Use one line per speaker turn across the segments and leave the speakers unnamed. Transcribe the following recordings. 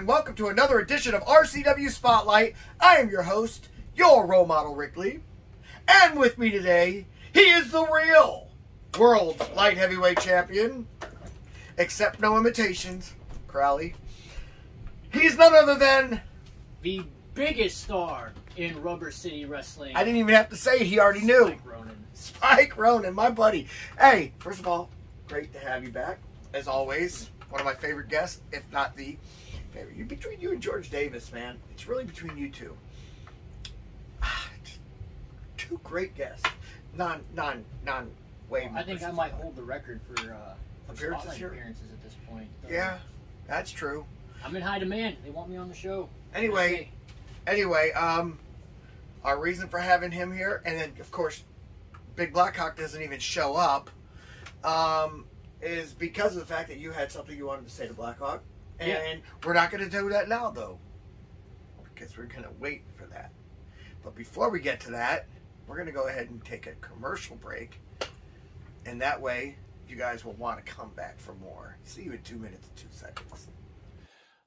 and welcome to another edition of RCW Spotlight. I am your host, your role model, Rick Lee. And with me today, he is the real world light heavyweight champion, except no imitations, Crowley. He's none other than
the biggest star in Rubber City Wrestling.
I didn't even have to say it, he already knew.
Spike Ronan.
Spike Ronan, my buddy. Hey, first of all, great to have you back, as always. One of my favorite guests, if not the favorite. Between you and George Davis, man. It's really between you two. Two great guests. Way.
I think I might hold the record for
appearances
Spotlight appearances at this point.
Yeah, that's true.
I'm in high demand. They want me on the show.
Anyway, our reason for having him here, and then of course, Big Blackhawk doesn't even show up, is because of the fact that you had something you wanted to say to Blackhawk. And
yeah.
We're not going to do that now, though, because we're going to wait for that. But before we get to that, we're going to go ahead and take a commercial break. And that way, you guys will want to come back for more. See you in 2 minutes and 2 seconds.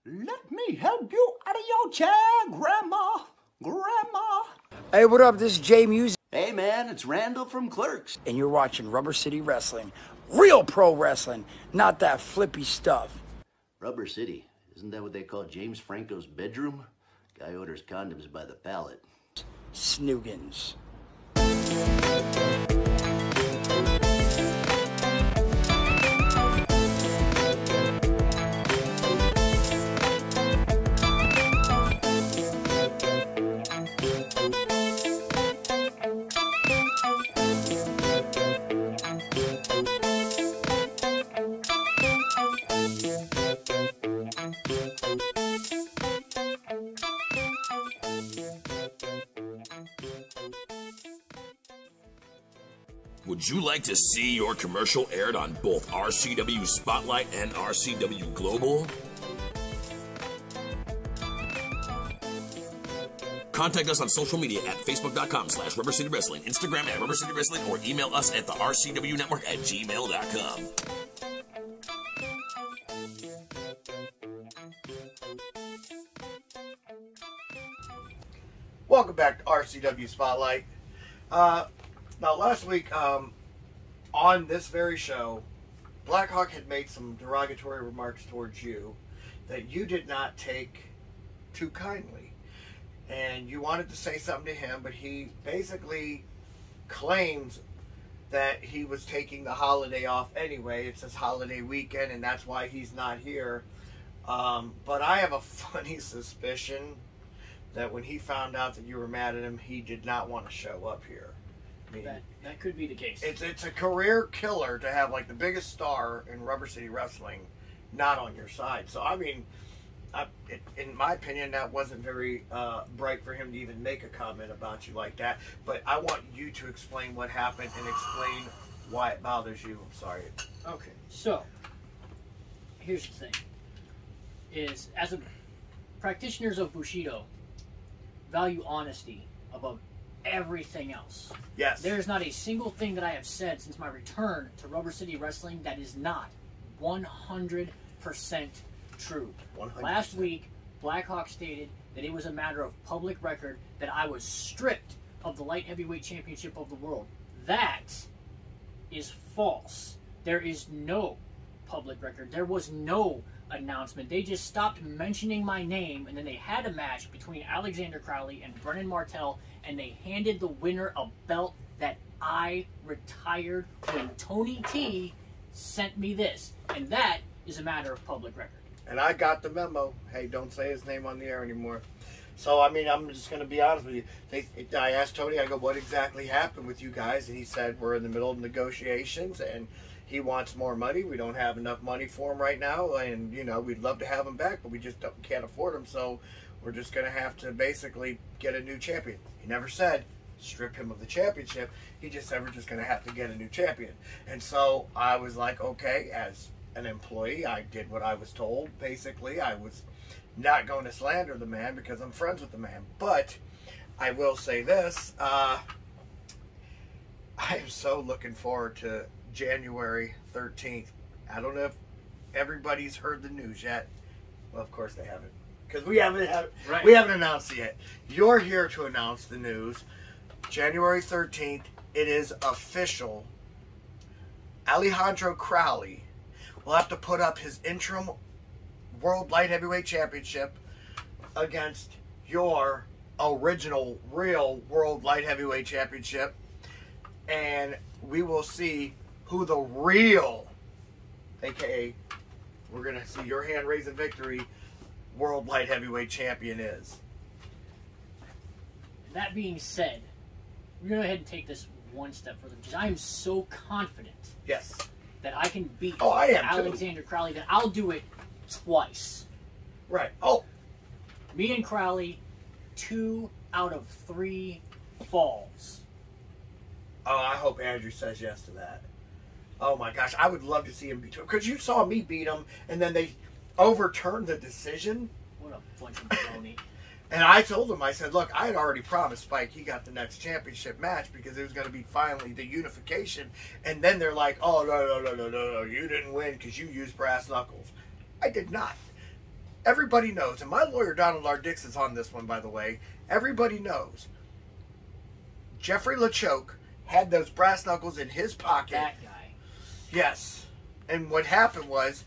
Let me help you out of your chair, Grandma. Grandma.
Hey, what up? This is Jay Music.
Hey, man, it's Randall from Clerks.
And you're watching Rubber City Wrestling. Real pro wrestling, not that flippy stuff.
Rubber City. Isn't that what they call James Franco's bedroom? Guy orders condoms by the pallet.
Snoogans.
Would you like to see your commercial aired on both RCW Spotlight and RCW Global? Contact us on social media at facebook.com/Rubber City Wrestling, Instagram at Rubber City Wrestling, or email us at the RCW Network at gmail.com.
Welcome back to RCW Spotlight. Now, last week, on this very show, Blackhawk had made some derogatory remarks towards you that you did not take too kindly. And you wanted to say something to him, but he basically claims that he was taking the holiday off anyway. It's his holiday weekend, and that's why he's not here. But I have a funny suspicion that when he found out that you were mad at him, he did not want to show up here. I mean,
that could be the case.
It's a career killer to have like the biggest star in Rubber City Wrestling not on your side. So I mean, in my opinion, that wasn't very bright for him to even make a comment about you like that. But I want you to explain what happened and explain why it bothers you. I'm sorry.
Okay, so here's the thing: is as a practitioners of Bushido value honesty above everything else.
Yes.
There is not a single thing that I have said since my return to Rubber City Wrestling that is not 100% true. 100%. Last week, Blackhawk stated that it was a matter of public record that I was stripped of the light heavyweight championship of the world. That is false. There is no public record. There was no announcement. They just stopped mentioning my name, and then they had a match between Alexander Crowley and Brennan Martell, and they handed the winner a belt that I retired when Tony T sent me this. And that is a matter of public record.
And I got the memo. Hey, don't say his name on the air anymore. So, I mean, I'm just going to be honest with you. I asked Tony, I go, what exactly happened with you guys? And he said, we're in the middle of negotiations, and he wants more money. We don't have enough money for him right now, and, you know, we'd love to have him back, but we just can't afford him, so we're just going to have to basically get a new champion. He never said strip him of the championship. He just said we're just going to have to get a new champion. And so I was like, okay, as an employee, I did what I was told. Basically, I was not going to slander the man because I'm friends with the man. But I will say this, I am so looking forward to January 13th. I don't know if everybody's heard the news yet. Well, of course they haven't. because we haven't announced it yet. You're here to announce the news. January 13th, it is official. Alejandro Crowley will have to put up his interim World Light Heavyweight Championship against your original, real World Light Heavyweight Championship. And we will see who the real, a.k.a. we're going to see your hand-raising victory, World Light Heavyweight Champion is.
That being said, we're going to go ahead and take this one step further, because I am so confident that I can beat Alexander Crowley that I'll do it twice.
Right.
Me and Crowley, 2 out of 3 falls.
Oh, I hope Andrew says yes to that. Oh my gosh, I would love to see him beat him. Because you saw me beat him, and then they overturned the decision.
What a bunch of baloney.
And I told him, I said, look, I had already promised Spike he got the next championship match because it was going to be finally the unification. And then they're like, oh, no, you didn't win because you used brass knuckles. I did not. Everybody knows, and my lawyer, Donald R. Dix, is on this one, by the way. Everybody knows. Jeffrey LeChoke had those brass knuckles in his pocket.
That guy.
Yes. And what happened was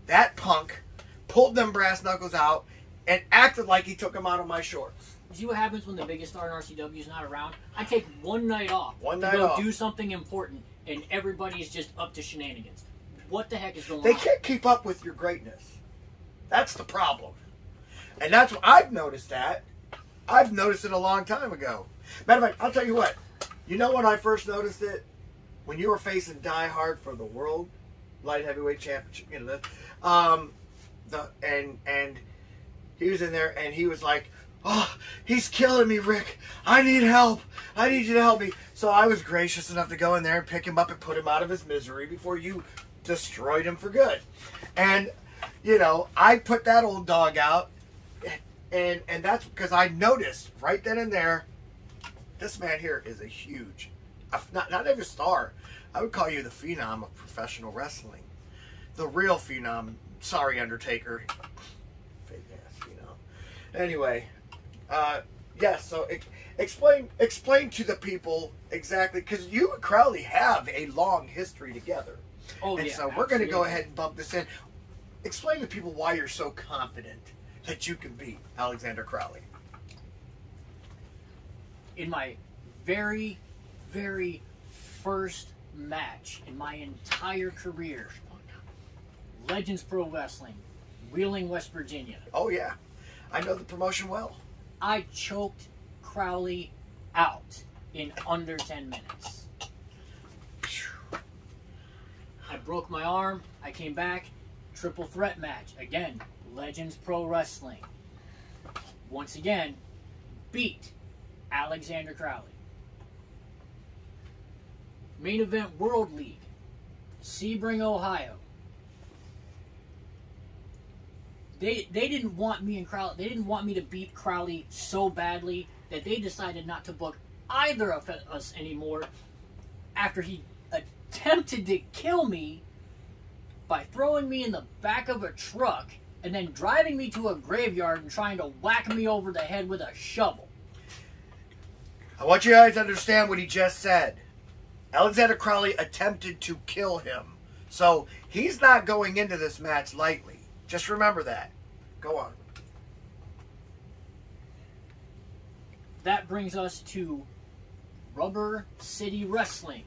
that punk pulled them brass knuckles out and acted like he took them out of my shorts.
See what happens when the biggest star in RCW is not around? I take one night off
to
go do something important, and everybody's just up to shenanigans. What the heck is going on?
They can't keep up with your greatness. That's the problem. And that's what I've noticed that. I've noticed it a long time ago. Matter of fact, I'll tell you what. You know when I first noticed it? When you were facing Die Hard for the World Light Heavyweight Championship. You know, and he was in there and he was like, oh, he's killing me, Rick. I need help. I need you to help me. So I was gracious enough to go in there and pick him up and put him out of his misery before you destroyed him for good. And, you know, I put that old dog out. And that's because I noticed right then and there, this man here is a huge, not even star. I would call you the phenom of professional wrestling. The real phenom. Sorry, Undertaker. Fake ass phenom. Anyway, yes. So explain to the people exactly, because you and Crowley have a long history together.
Oh,
and
yeah,
so we're going to go ahead and bump this in. Explain to people why you're so confident that you can beat Alexander Crowley.
In my very, very first match in my entire career, Legends Pro Wrestling, Wheeling, West Virginia.
Oh, yeah. I know the promotion well.
I choked Crowley out in under 10 minutes. I broke my arm. I came back. Triple threat match. Again, Legends Pro Wrestling. Once again, beat Alexander Crowley. Main event World League, Sebring, Ohio. They didn't want me and Crowley. They didn't want me to beat Crowley so badly that they decided not to book either of us anymore. After he attempted to kill me by throwing me in the back of a truck and then driving me to a graveyard and trying to whack me over the head with a shovel.
I want you guys to understand what he just said. Alexander Crowley attempted to kill him. So he's not going into this match lightly. Just remember that. Go on.
That brings us to Rubber City Wrestling.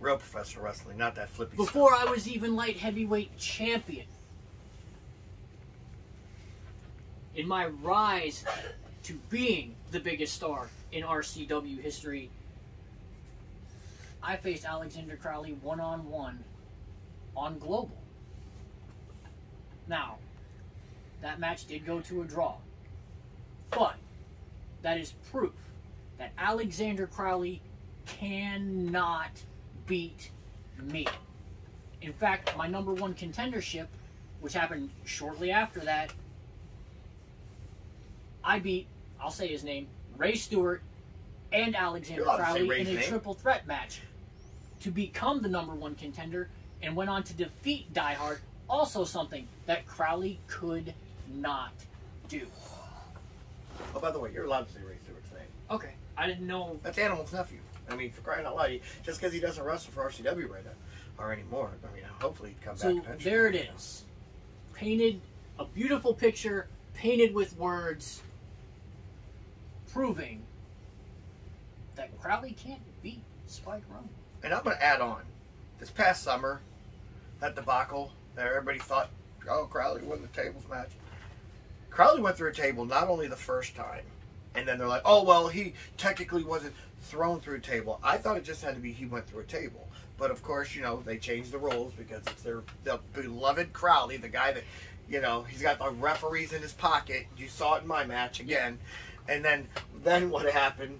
Real professional wrestling, not that flippy
Before
stuff.
I was even light heavyweight champion. In my rise to being the biggest star in RCW history, I faced Alexander Crowley one-on-one on Global. Now, that match did go to a draw. But that is proof that Alexander Crowley cannot beat me. In fact, my #1 contendership, which happened shortly after that, I beat, I'll say his name, Ray Stewart and Alexander Crowley in a triple threat match to become the #1 contender, and went on to defeat Die Hard, also something that Crowley could not do.
Oh, by the way, you're allowed to say Ray Stewart's name.
Okay, I didn't know.
That's Animal's nephew. I mean, for crying out loud, just because he doesn't wrestle for RCW right now or anymore. I mean, hopefully he'd come back eventually.
So there it is. Painted, a beautiful picture, painted with words, proving that Crowley can't beat Spike Ronan.
And I'm going to add on. This past summer, that debacle that everybody thought, oh, Crowley won the tables match. Crowley went through a table not only the first time, and then they're like, oh, well, he technically wasn't thrown through a table. I thought it just had to be he went through a table. But, of course, you know, they changed the rules because it's their beloved Crowley, the guy that, you know, he's got the referees in his pocket. You saw it in my match again. And then what happened,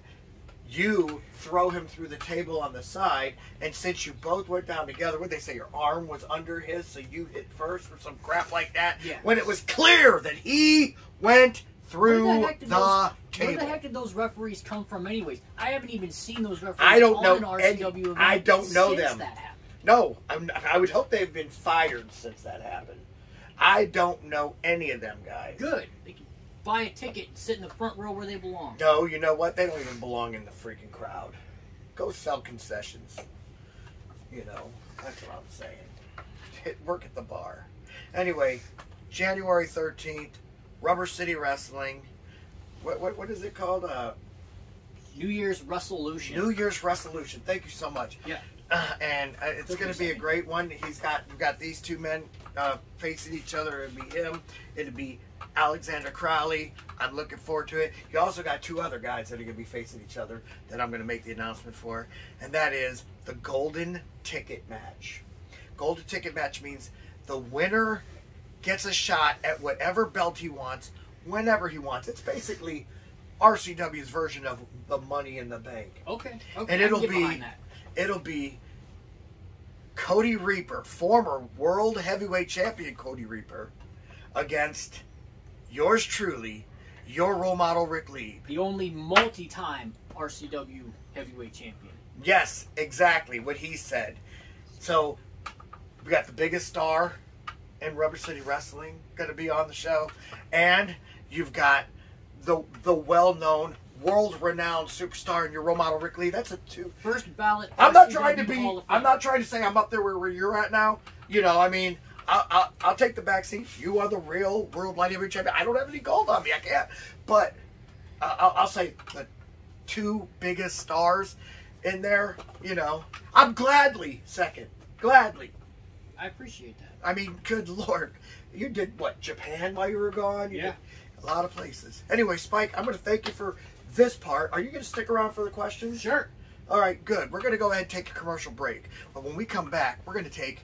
you throw him through the table on the side, and since you both went down together, what they say, your arm was under his, so you hit first or some crap like that, when it was clear that he went through the table.
Where the heck did those referees come from anyways? I haven't even seen those referees
I don't know.
RCW
I don't know them.
That happened.
No, I would hope they've been fired since that happened. I don't know any of them guys.
Good. They can buy a ticket and sit in the front row where they belong.
No, you know what? They don't even belong in the freaking crowd. Go sell concessions. You know, that's what I'm saying. Work at the bar. Anyway, January 13th, Rubber City Wrestling. What is it called?
New Year's Resolution.
New Year's Resolution. Thank you so much.
Yeah.
And it's going to be a great one. We've got these two men facing each other. It'll be him. It'll be Alexander Crowley. I'm looking forward to it. You also got two other guys that are going to be facing each other that I'm going to make the announcement for, and that is the Golden Ticket Match. Golden Ticket Match means the winner gets a shot at whatever belt he wants, whenever he wants. It's basically RCW's version of the Money in the Bank.
Okay.
And it'll be Cody Reaper, former World Heavyweight Champion Cody Reaper, against yours truly, your role model Rick Lee.
The only multi-time RCW Heavyweight Champion.
Yes, exactly what he said. So we got the biggest star in Rubber City Wrestling going to be on the show, and you've got the well-known, world-renowned superstar in your role model Rick Lee. That's a two.
First ballot.
I'm not trying to say I'm up there where you're at now. You know, I mean, I'll take the back seat. You are the real world light heavyweight champion. I don't have any gold on me. I can't. But I'll say the two biggest stars in there. You know, I'm gladly second. Gladly.
I appreciate that.
I mean, good Lord. You did, what, Japan while you were gone? You did a lot of places. Anyway, Spike, I'm going to thank you for this part. Are you going to stick around for the questions?
Sure.
All right, good. We're going to go ahead and take a commercial break. But when we come back, we're going to take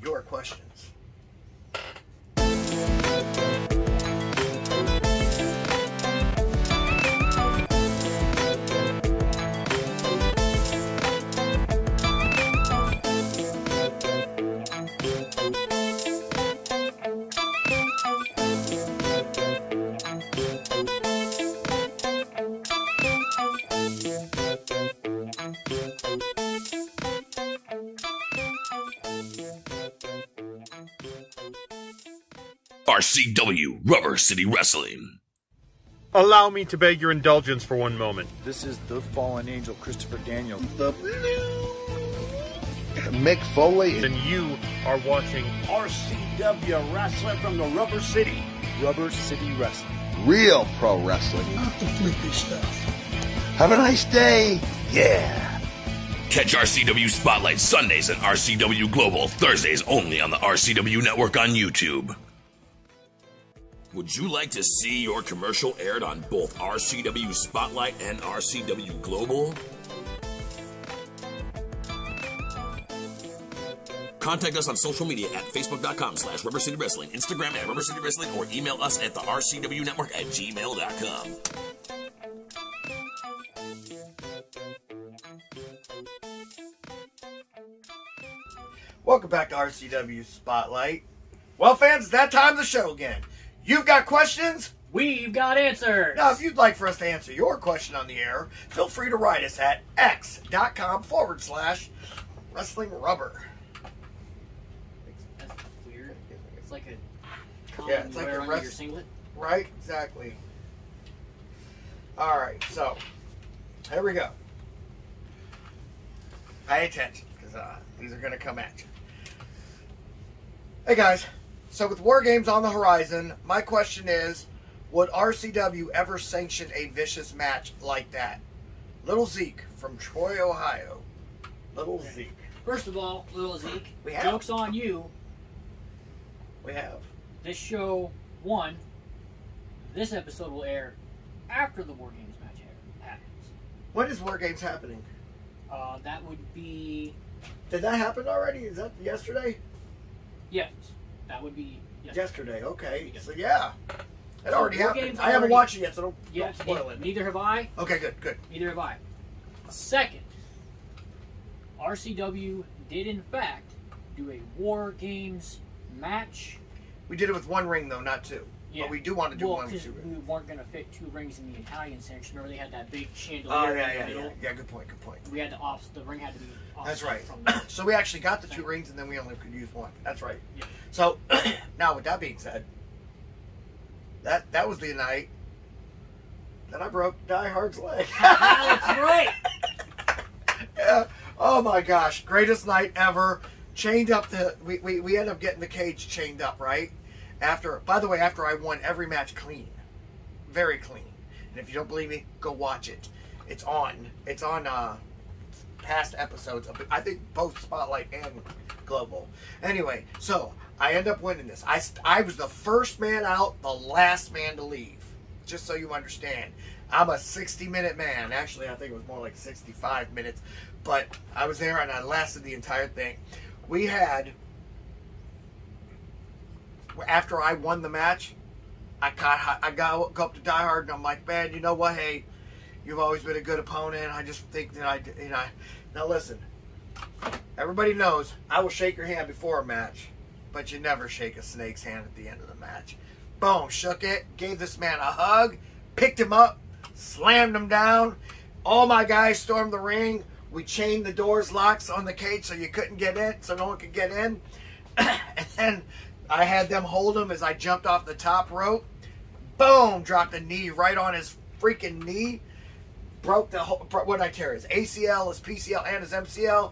your questions.
RCW Rubber City Wrestling.
Allow me to beg your indulgence for one moment.
This is the fallen angel, Christopher Daniels.
The Mick Foley.
And you are watching
RCW Wrestling from the Rubber City.
Rubber City Wrestling.
Real pro wrestling.
Not the flippy stuff.
Have a nice day. Yeah.
Catch RCW Spotlight Sundays and RCW Global Thursdays only on the RCW Network on YouTube. Would you like to see your commercial aired on both RCW Spotlight and RCW Global? Contact us on social media at facebook.com/Rubber City Wrestling, Instagram at Rubber City Wrestling, or email us at the RCW Network at gmail.com.
Welcome back to RCW Spotlight. Well, fans, it's that time of the show again. You've got questions?
We've got answers.
Now, if you'd like for us to answer your question on the air, feel free to write us at x.com/wrestlingrubber.
That's weird. It's like a
Yeah, it's like
wear
a
under your singlet.
Right? Exactly. All right, so here we go. Pay attention, because these are going to come at you. Hey guys, so with War Games on the horizon, my question is, would RCW ever sanction a vicious match like that? Little Zeke from Troy, Ohio. Little Zeke.
First of all, Little Zeke,
We have.
joke's on you.
We have.
This show, one, this episode will air after the War Games match happens.
When is War Games happening?
That would be...
Did that happen already? Is that yesterday?
Yes, that would be
Yesterday, okay. So yeah. It
So
already
War
happened.
Games
I haven't
already-
watched it yet, so don't
Yeah,
spoil it.
neither have I.
Okay, good, good.
Neither have I. Second, RCW did in fact do a War Games match.
We did it with one ring though, not two.
Yeah.
But we do want to do
Well,
one with
because
two rings.
we weren't going to fit 2 rings in the Italian section. Remember they had that big chandelier
Oh
in
yeah,
the
yeah,
middle?
yeah. Yeah, good point, good point.
We had the ring had to be offset
That's right.
from the,
So we actually got the 2 rings and then we only could use one. That's right.
Yeah.
So now with that being said, that was the night that I broke Die Hard's leg.
That's right.
Yeah. Oh my gosh, greatest night ever. Chained up we end up getting the cage chained up, right? By the way, after I won every match clean. Very clean. And if you don't believe me, go watch it. It's on past episodes of, I think, both Spotlight and Global. Anyway, so I end up winning this. I was the first man out, the last man to leave. Just so you understand. I'm a 60-minute man. Actually, I think it was more like 65 minutes. But I was there and I lasted the entire thing. We had, after I won the match, I go up to Die Hard and I'm like, man, you know what? Hey, you've always been a good opponent. I just think that now listen, everybody knows I will shake your hand before a match, but you never shake a snake's hand at the end of the match. Boom, shook it, gave this man a hug, picked him up, slammed him down. All my guys stormed the ring. We chained the doors locks on the cage so you couldn't get in, so no one could get in. And then I had them hold him as I jumped off the top rope. Boom, dropped a knee right on his freaking knee. Broke the whole, what did I tear? His ACL, his PCL, and his MCL.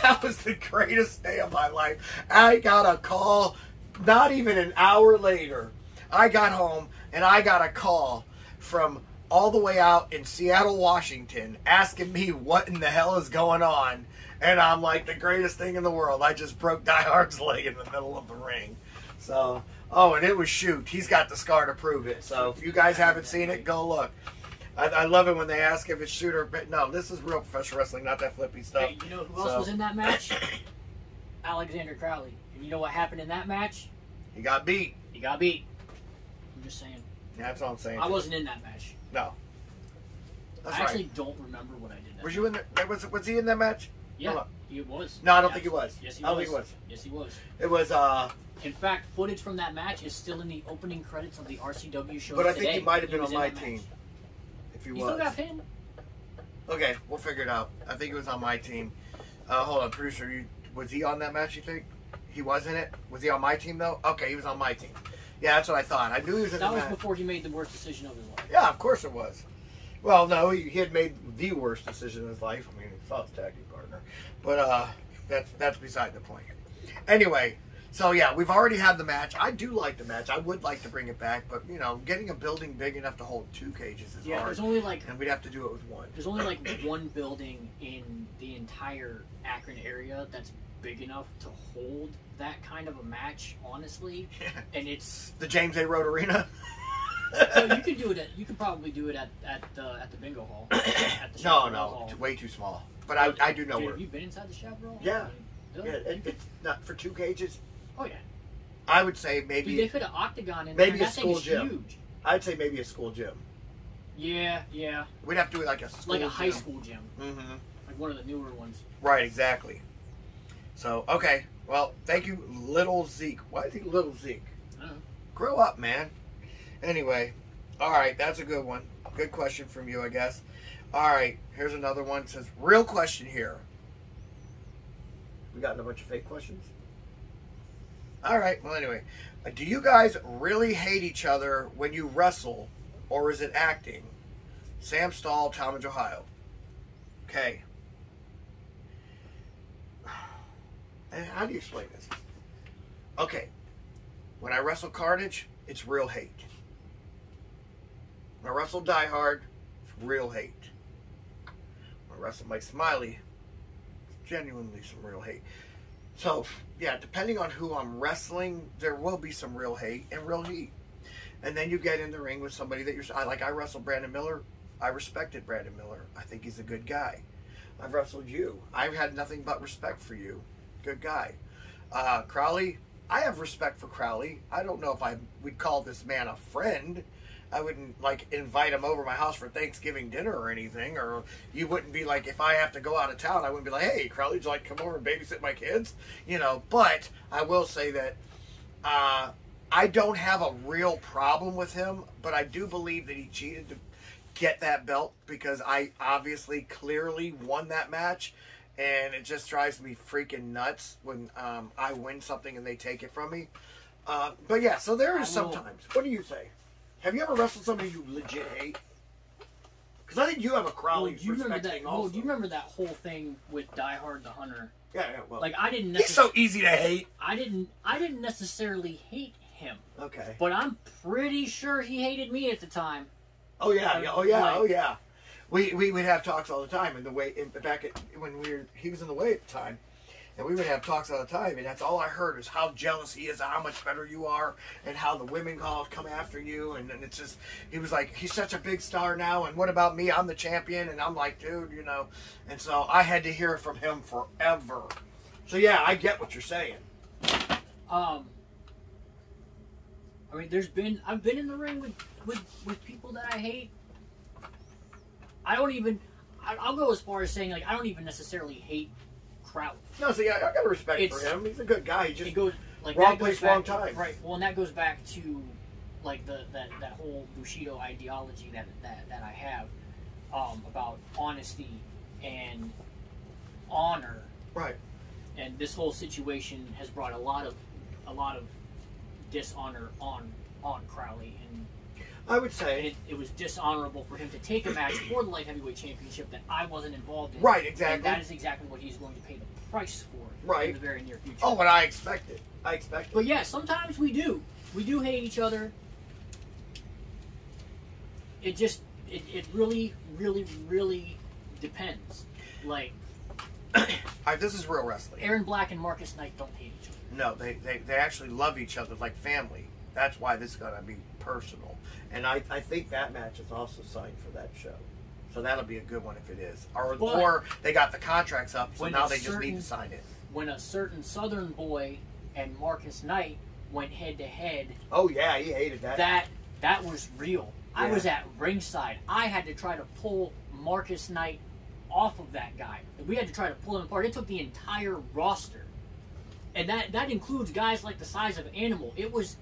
That was the greatest day of my life. I got a call, not even an hour later. I got home and I got a call from all the way out in Seattle, Washington, asking me what in the hell is going on. And I'm like, the greatest thing in the world. I just broke Die Hard's leg in the middle of the ring. So, oh, and it was shoot. He's got the scar to prove it. So if you guys haven't seen it, go look. I love it when they ask if it's shoot or... No, this is real professional wrestling, not that flippy stuff.
Hey, you know who else was in that match? Alexander Crowley. And you know what happened in that match?
He got beat.
He got beat. I'm just saying.
Yeah, that's all I'm saying.
I wasn't in that match.
No. That's
I
right.
actually don't remember what I did that
Was you in there? Was he in that match?
Yeah, he was.
No, I don't think he was.
Yes, he
I don't
was.
think he was.
Yes, he was.
It was,
In fact, footage from that match is still in the opening credits of the RCW show.
but I think he might have been on my team. If he
You
was.
still got pinned?
Okay, we'll figure it out. I think it was on my team. Hold on, producer, was he on that match, you think? He was in it? Was he on my team, though? Okay, he was on my team. Yeah, that's what I thought. I knew he was in
That
the
was
match.
before he made the worst decision of his life.
Yeah, of course it was. Well, no, he had made the worst decision in his life. I mean, he saw his tag team partner. But that's beside the point. Anyway, so yeah, we've already had the match. I do like the match. I would like to bring it back, but you know, getting a building big enough to hold 2 cages is hard.
There's only like
and we'd have to do it with 1.
There's only like one building in the entire Akron area that's big enough to hold that kind of a match, honestly. And it's
the James A. Road Arena.
So you could do it. You could probably do it at the bingo hall. At the
No,
Chaparral
no,
Hall.
it's way too small. But I do know
Dude,
where.
have you been inside the Chaparral?
Yeah.
I mean,
Yeah, it's not for 2 cages.
Oh yeah.
I would say maybe.
Dude, they fit an octagon in there.
Maybe a
That thing
school
is
gym.
huge.
I'd say maybe a school gym.
Yeah, yeah.
We'd have to do it like a school
Like a high
gym.
school gym.
Mm-hmm.
Like one of the newer ones.
Right, exactly. So, okay. Well, thank you, Little Zeke. Why is he Little Zeke?
I don't know.
Grow up, man. Anyway, all right, that's a good one. Good question from you, I guess. All right, here's another one. It says, real question here. We gotten a bunch of fake questions? All right. Well, anyway, do you guys really hate each other when you wrestle, or is it acting? Sam Stahl, Talmadge, Ohio. Okay. How do you explain this? Okay. When I wrestle Carnage, it's real hate. When I wrestle Die Hard, it's real hate. When I wrestle Mike Smiley, it's genuinely some real hate. So, yeah, depending on who I'm wrestling, there will be some real hate and real heat. And then you get in the ring with somebody that I wrestled Brandon Miller. I respected Brandon Miller. I think he's a good guy. I've wrestled you. I've had nothing but respect for you. Good guy. Crowley, I have respect for Crowley. I don't know if I would call this man a friend. I wouldn't, like, invite him over my house for Thanksgiving dinner or anything. Or you wouldn't be like, if I have to go out of town, I wouldn't be like, hey, Crowley, would you like to come over and babysit my kids? You know, but I will say that I don't have a real problem with him, but I do believe that he cheated to get that belt because I obviously clearly won that match. And it just drives me freaking nuts when I win something and they take it from me. But yeah, so there is sometimes. What do you say? Have you ever wrestled somebody you legit hate? Because I think you have a Crowley respecting also.
Do you remember that whole thing with Die Hard the Hunter?
Yeah, well.
Like, I didn't.
He's so easy to hate.
I didn't necessarily hate him.
Okay.
But I'm pretty sure he hated me at the time.
Oh yeah, oh yeah. We would have talks all the time, and when he was in the way at the time, and we would have talks all the time, and that's all I heard is how jealous he is, how much better you are, and how the women come after you, and it's just, he was like, he's such a big star now, and what about me? I'm the champion, and I'm like, dude, you know, and so I had to hear from him forever. So yeah, I get what you're saying.
I mean, I've been in the ring with people that I hate. I'll go as far as saying, like, I don't even necessarily hate Crowley.
No, see, I got respect for him. He's a good guy. He just
goes, like,
wrong place, wrong time.
Right. Well, and that goes back to, like, that whole Bushido ideology that I have about honesty and honor.
Right.
And this whole situation has brought a lot of dishonor on Crowley, and
I would say
it was dishonorable for him to take a match for the light heavyweight championship that I wasn't involved in.
Right, exactly.
And that is exactly what he's going to pay the price for in the very near future.
Oh, and I expect it.
But yeah, sometimes we do hate each other. It really, really, really depends. Like,
all right, this is real wrestling.
Aaron Black and Marcus Knight don't hate each other.
No, they actually love each other like family. That's why this is going to be personal. And I think that match is also signed for that show. So that'll be a good one if it is. Or they got the contracts up, so now they just need to sign it.
When a certain Southern boy and Marcus Knight went head-to-head...
Oh, yeah, he hated that.
That was real. Yeah. I was at ringside. I had to try to pull Marcus Knight off of that guy. We had to try to pull him apart. It took the entire roster. And that includes guys like the size of Animal. It was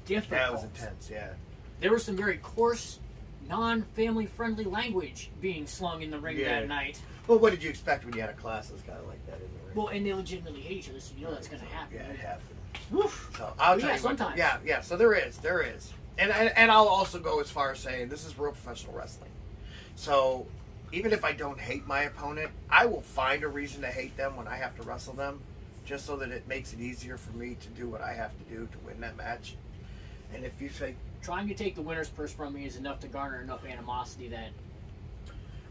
difficult.
That was intense, yeah.
There was some very coarse, non-family friendly language being slung in the ring that night.
Well, what did you expect when you had a classless guy like that in the ring?
Well, and they legitimately hate each other, so you know that's going to happen.
Yeah, it happened.
Woof.
So I'll tell you
sometimes.
Yeah, so there is. And I'll also go as far as saying this is real professional wrestling. So even if I don't hate my opponent, I will find a reason to hate them when I have to wrestle them, just so that it makes it easier for me to do what I have to do to win that match. And if you say...
Trying to take the winner's purse from me is enough to garner enough animosity that...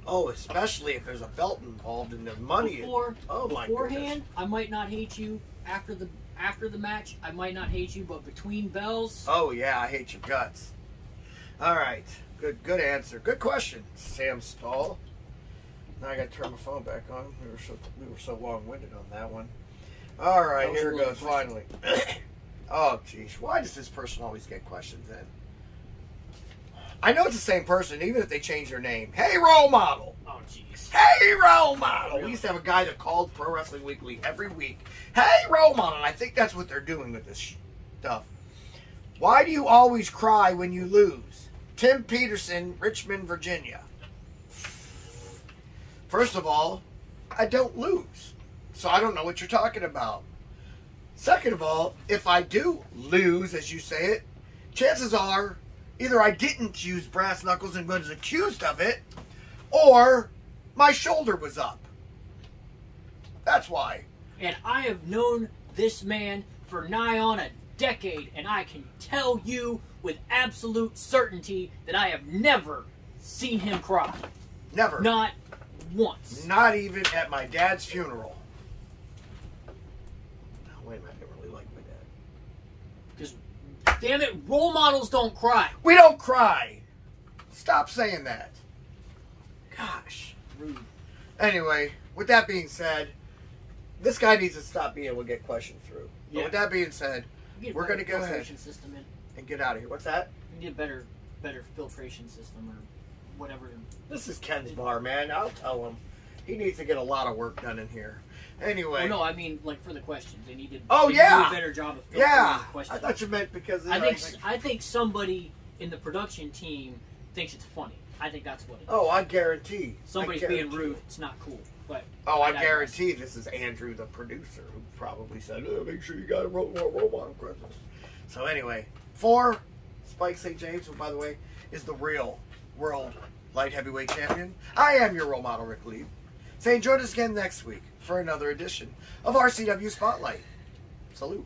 Oh, especially if there's a belt involved and the money...
Beforehand, I might not hate you. After the match, I might not hate you, but between bells...
Oh, yeah, I hate your guts. All right. Good answer. Good question, Sam Stahl. Now I got to turn my phone back on. We were so long-winded on that one. All right, here it goes, finally. Oh, geez. Why does this person always get questions in? I know it's the same person, even if they change their name. Hey, RoleModel.
Oh, jeez.
Hey, RoleModel. Really? We used to have a guy that called Pro Wrestling Weekly every week. Hey, RoleModel. And I think that's what they're doing with this stuff. Why do you always cry when you lose? Tim Peterson, Richmond, Virginia. First of all, I don't lose. So I don't know what you're talking about. Second of all, if I do lose, as you say it, chances are either I didn't use brass knuckles and was accused of it, or my shoulder was up. That's why.
And I have known this man for nigh on a decade, and I can tell you with absolute certainty that I have never seen him cry.
Never.
Not once.
Not even at my dad's funeral. Oh, wait a minute, I don't really like my dad.
Just, damn it, role models don't cry.
We don't cry. Stop saying that. Gosh.
Rude.
Anyway, with that being said, this guy needs to stop being able to get questioned through. But
Yeah.
with that being said, we're going to go ahead
System in.
and get out of here. What's that?
We need a better filtration system or whatever.
This is Ken's bar, man. I'll tell him. He needs to get a lot of work done in here. Anyway.
Well, no, I mean like for the questions. They need to.
Oh,
they
yeah.
do a better job of filtering
Yeah.
the questions.
I thought you meant because...
I think somebody in the production team thinks it's funny. I think that's what it is.
Oh, I guarantee.
Somebody's being rude. It's not cool. But
oh, I
digress.
guarantee this is Andrew, the producer, who probably said, oh, make sure you got a role model questions. So anyway, for Spike St. James, who, by the way, is the real world light heavyweight champion, I am your role model, Rick Lee. Saying join us again next week for another edition of RCW Spotlight. Salute.